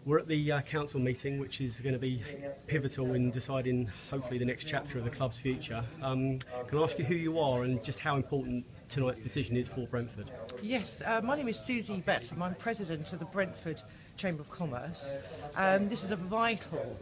We're at the council meeting, which is going to be pivotal in deciding, hopefully, the next chapter of the club's future. Can I ask you who you are and just how important tonight's decision is for Brentford? Yes, my name is Susie Beckham. I'm president of the Brentford Chamber of Commerce. This is a vital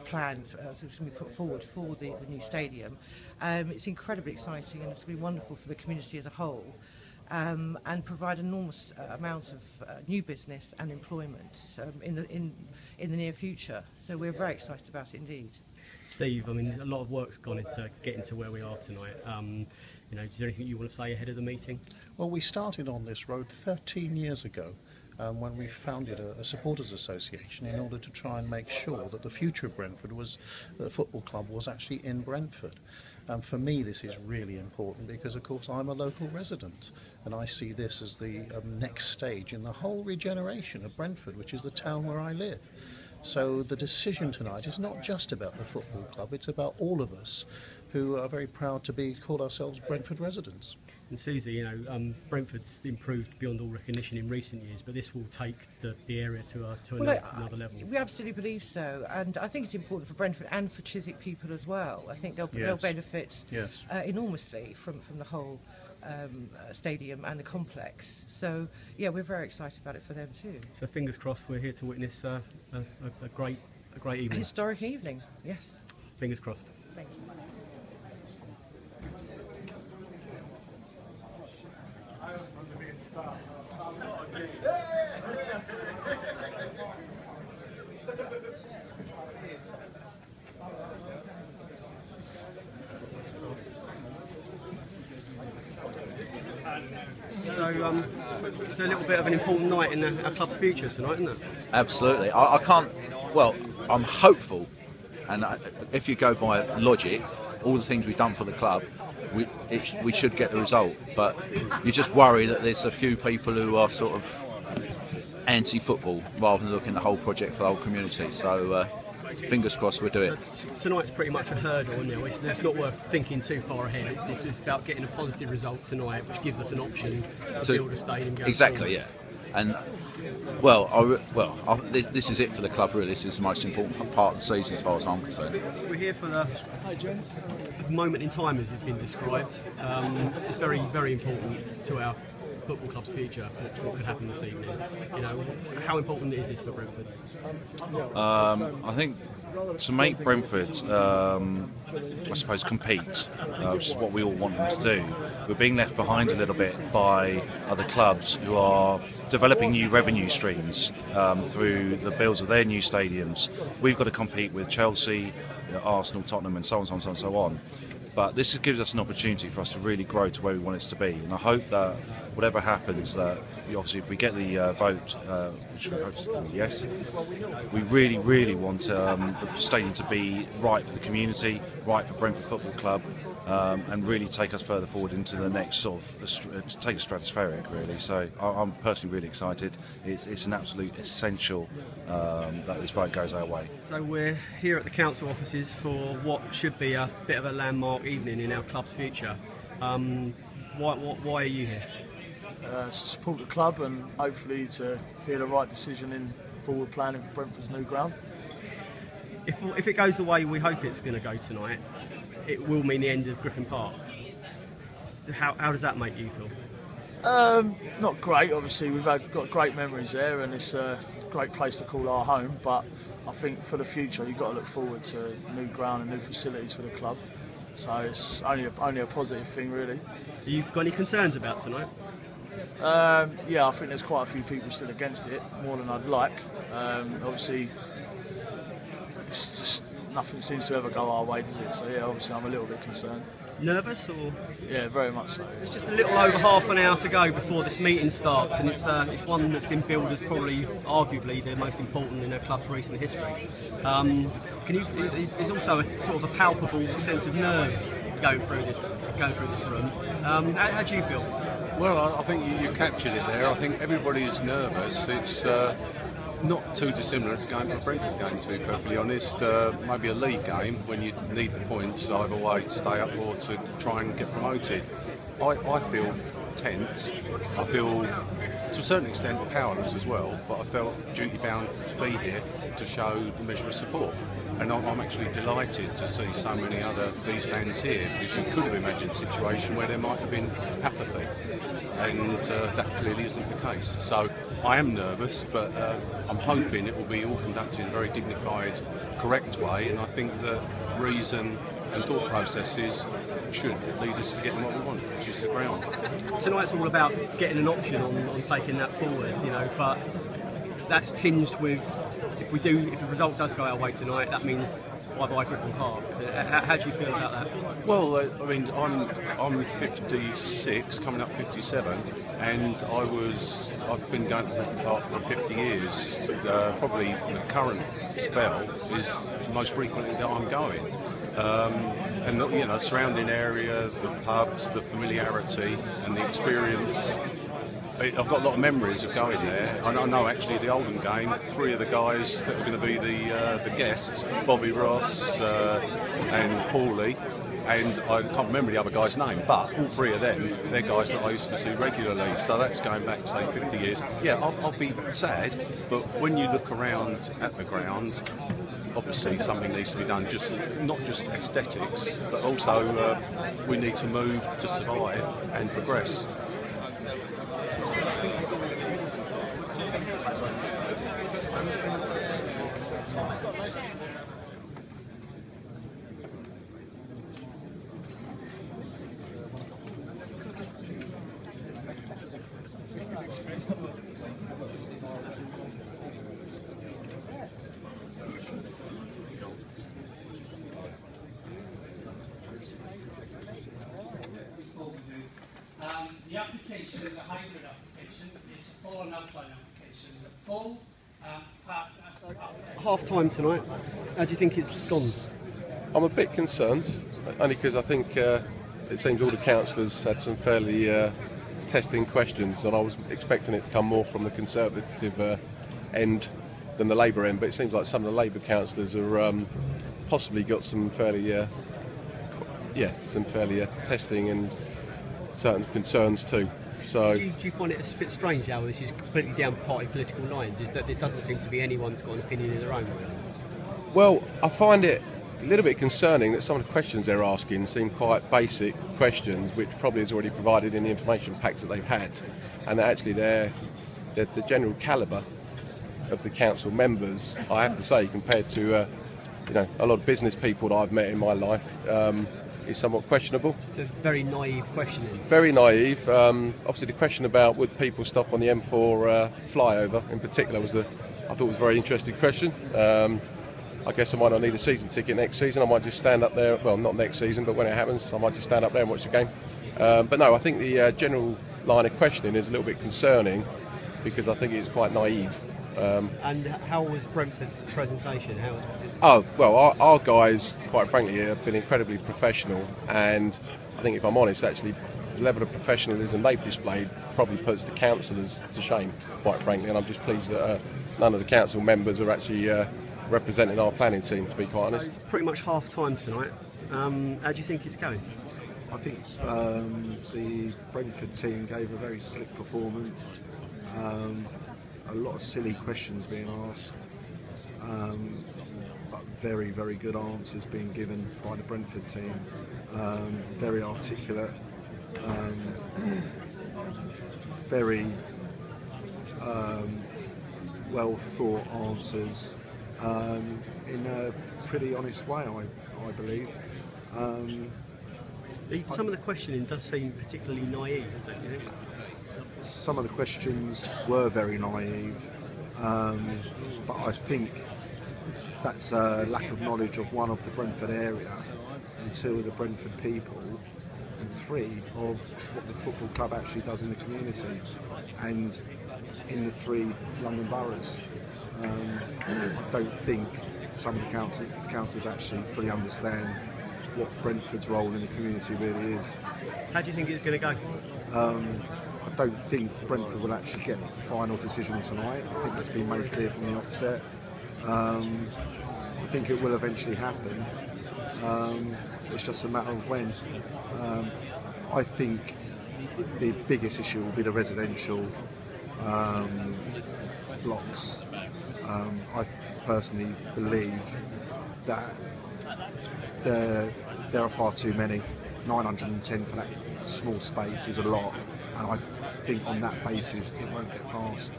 plan to be put forward for the new stadium. It's incredibly exciting, and it's been wonderful for the community as a whole. And provide an enormous amount of new business and employment in the near future. So we're very excited about it indeed. Steve, I mean, a lot of work's gone into getting to where we are tonight. You know, is there anything you want to say ahead of the meeting? Well, we started on this road 13 years ago when we founded a supporters association in order to try and make sure that the future of Brentford was, the football club was actually in Brentford. For me, this is really important because, of course, I'm a local resident and I see this as the next stage in the whole regeneration of Brentford, which is the town where I live. So the decision tonight is not just about the football club, it's about all of us who are very proud to call ourselves Brentford residents. And Susie, you know, Brentford's improved beyond all recognition in recent years, but this will take the area to another level. We absolutely believe so, and I think it's important for Brentford and for Chiswick people as well. I think they'll benefit enormously from the whole stadium and the complex. So yeah, we're very excited about it for them too. So fingers crossed, we're here to witness a great evening. Historic evening, yes. Fingers crossed. Thank you. So it's a little bit of an important night in our club's future tonight, isn't it? Absolutely. I can't. Well, I'm hopeful, and if you go by logic, all the things we've done for the club, we should get the result. But you just worry that there's a few people who are sort of anti-football rather than looking at the whole project for the whole community. So fingers crossed we'll do it. So tonight's pretty much a hurdle, isn't it? It's not worth thinking too far ahead. This is about getting a positive result tonight, which gives us an option to build a stadium going exactly, forward. Yeah. And this is it for the club. Really, this is the most important part of the season as far as I'm concerned. We're here for the moment in time, as has been described. It's very, very important to our football club's future. What could happen this evening? You know, how important is this for Brentford? I think to make Brentford, I suppose, compete, which is what we all want them to do, we're being left behind a little bit by other clubs who are developing new revenue streams through the builds of their new stadiums. We've got to compete with Chelsea, Arsenal, Tottenham, and so on, so on, so on, so on. But this gives us an opportunity for us to really grow to where we want it to be. And I hope that whatever happens, that obviously if we get the vote, which we hope is yes, we really, really want the stadium to be right for the community, right for Brentford Football Club, and really take us further forward into the next sort of, take a stratospheric really. So I'm personally really excited. It's an absolute essential that this vote goes our way. So we're here at the council offices for what should be a bit of a landmark evening in our club's future. Why are you here? To support the club and hopefully to hear the right decision in forward planning for Brentford's new ground. If it goes the way we hope it's going to go tonight, it will mean the end of Griffin Park. So how does that make you feel? Not great, obviously. We've got great memories there and it's a great place to call our home, but I think for the future you've got to look forward to new ground and new facilities for the club. So it's only a positive thing really. Have you got any concerns about tonight? Yeah, I think there's quite a few people still against it, more than I'd like. Obviously, it's just nothing seems to ever go our way, does it? So yeah, obviously I'm a little bit concerned. Nervous or? Yeah, very much so. It's just a little over half an hour to go before this meeting starts, and it's one that's been billed as probably, arguably, the most important in our club's recent history. There's also a sort of a palpable sense of nerves going through this room. How do you feel? Well, I think you captured it there. I think everybody's nervous. It's not too dissimilar to going to a Brentford game, to be perfectly honest. Maybe a league game when you need the points either way to stay up or to try and get promoted. I feel tense. I feel to a certain extent powerless as well, but I felt duty bound to be here to show a measure of support. And I'm actually delighted to see so many other Bees fans here, because you could have imagined a situation where there might have been apathy, and that clearly isn't the case. So I am nervous, but I'm hoping it will be all conducted in a very dignified, correct way, and I think that reason and thought processes should lead us to getting what we want, which is the ground. Tonight's all about getting an option on taking that forward, you know, but that's tinged with, if the result does go our way tonight, that means bye-bye Griffin Park. How do you feel about that? Well, I mean, I'm 56, coming up 57, and I've been going to Griffin Park for 50 years. Probably the current spell is the most frequently that I'm going. And you know, surrounding area, the pubs, the familiarity and the experience. I've got a lot of memories of going there. I know actually the Oldham game, 3 of the guys that were going to be the guests, Bobby Ross and Paulie, and I can't remember the other guy's name, but all 3 of them, they're guys that I used to see regularly, so that's going back, say, 50 years. Yeah, I'll be sad, but when you look around at the ground, obviously something needs to be done, not just aesthetics, but also we need to move to survive and progress. The application is a hybrid application. It's a full and outline application. The full Half time tonight, how do you think it's gone? I'm a bit concerned, only because I think it seems all the councillors had some fairly testing questions, and I was expecting it to come more from the Conservative end than the Labour end, but it seems like some of the Labour councillors are possibly got some fairly testing and certain concerns too. So do you find it a bit strange how this is completely down party political lines? Is that it doesn't seem to be anyone's got an opinion of their own? Well, I find it a little bit concerning that some of the questions they're asking seem quite basic questions, which probably is already provided in the information packs that they've had, and that actually the general calibre of the council members, I have to say, compared to a lot of business people that I've met in my life, is somewhat questionable. It's a very naive questioning. Very naive. Obviously, the question about would people stop on the M4 flyover in particular I thought was a very interesting question. I guess I might not need a season ticket next season. I might just stand up there. Well, not next season, but when it happens, I might just stand up there and watch the game. But no, I think the general line of questioning is a little bit concerning because I think it's quite naive. And how was Brentford's presentation? Oh, well, our guys, quite frankly, have been incredibly professional, and I think, if I'm honest, actually, the level of professionalism they've displayed probably puts the councillors to shame, quite frankly, and I'm just pleased that none of the council members are actually representing our planning team, to be quite honest. It's pretty much half time tonight. How do you think it's going? I think the Brentford team gave a very slick performance. A lot of silly questions being asked, but very, very good answers being given by the Brentford team. Very articulate, very well thought answers in a pretty honest way, I believe. Some of the questioning does seem particularly naive, don't you think? Some of the questions were very naive, but I think that's a lack of knowledge of, one, of the Brentford area, and 2, of the Brentford people, and 3, of what the football club actually does in the community and in the 3 London boroughs. I don't think some of the councillors actually fully understand what Brentford's role in the community really is. How do you think it's going to go? I don't think Brentford will actually get the final decision tonight. I think that's been made clear from the offset. I think it will eventually happen. It's just a matter of when. I think the biggest issue will be the residential blocks. I personally believe that there are far too many. 910 for that small space is a lot, and I think on that basis it won't get passed.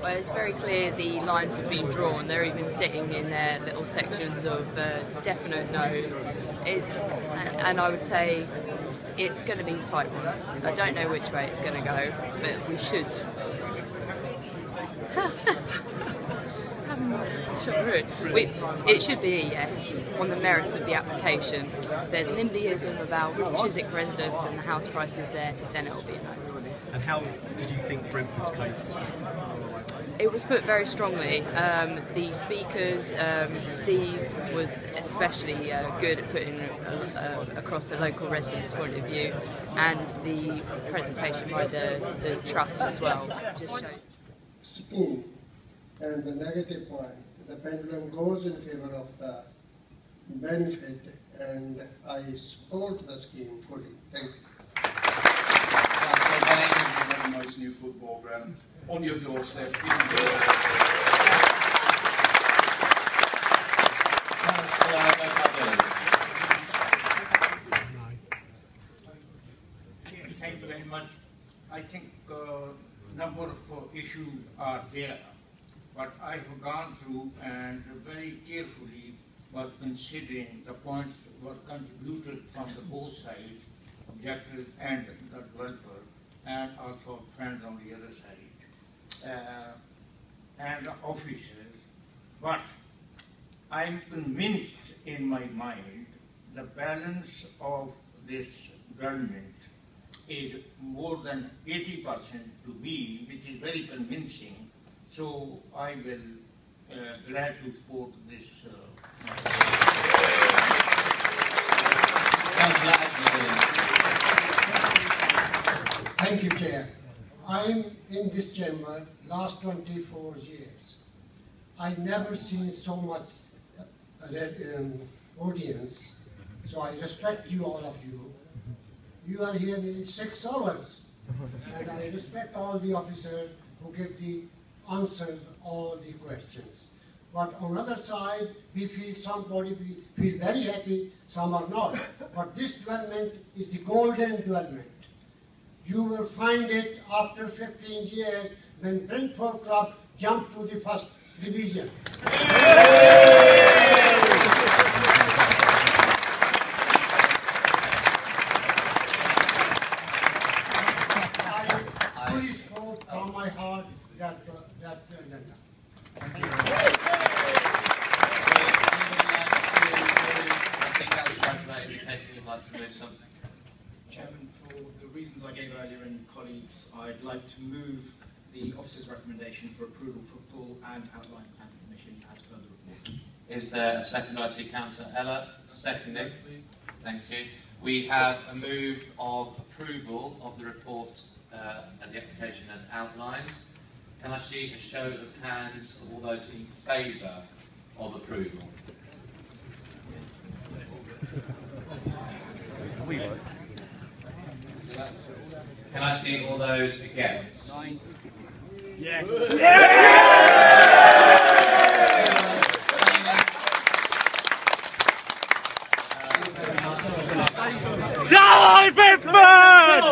Well, it's very clear the lines have been drawn. They're even sitting in their little sections of definite no's. And I would say it's going to be a tight one. I don't know which way it's going to go, but we should. It should be a yes on the merits of the application. If there's NIMBYism about Chiswick residents and the house prices there, then it'll be a no. And how did you think Brentford's case was? It was put very strongly. The speakers, Steve was especially good at putting across the local residents' point of view, and the presentation by the trust as well just showed. Spin and the negative point, the pendulum goes in favor of the benefit, and I support the scheme fully. Thank you. A nice new football ground on your doorstep. Thank you very much. I think number of issues are there, but I have gone through and very carefully was considering the points were contributed from the both sides, objectors and the developer, and also friends on the other side, and the officers. But I'm convinced in my mind the balance of this judgment is more than 80% to be, which is very convincing. So I will glad to support this. Thank you, Chair. I'm in this chamber last 24 years. I never seen so much audience, so I respect you, all of you. You are here nearly 6 hours, and I respect all the officers who give the answers all the questions. But on the other side, we feel somebody feel very happy, some are not. But this development is the golden development. You will find it after 15 years when Brentford Club jumped to the first division. I fully support from my heart that agenda. Chairman, for the reasons I gave earlier and colleagues, I'd like to move the officer's recommendation for approval for full and outline planning permission as per the report. Is there a second? I see Councillor Ella seconding. Thank you. We have a move of approval of the report and the application as outlined. Can I see a show of hands of all those in favour of approval? Can I see all those against? Yes. Go on, Brentford!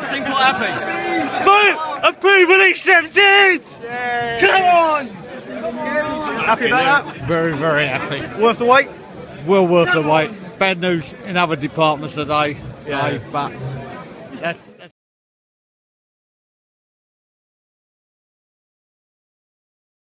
Seem quite happy. Full approval accepted! Come on! Happy about that? Very, very happy. Worth the wait? Well worth the wait. Bad news in other departments today, Yeah. but that's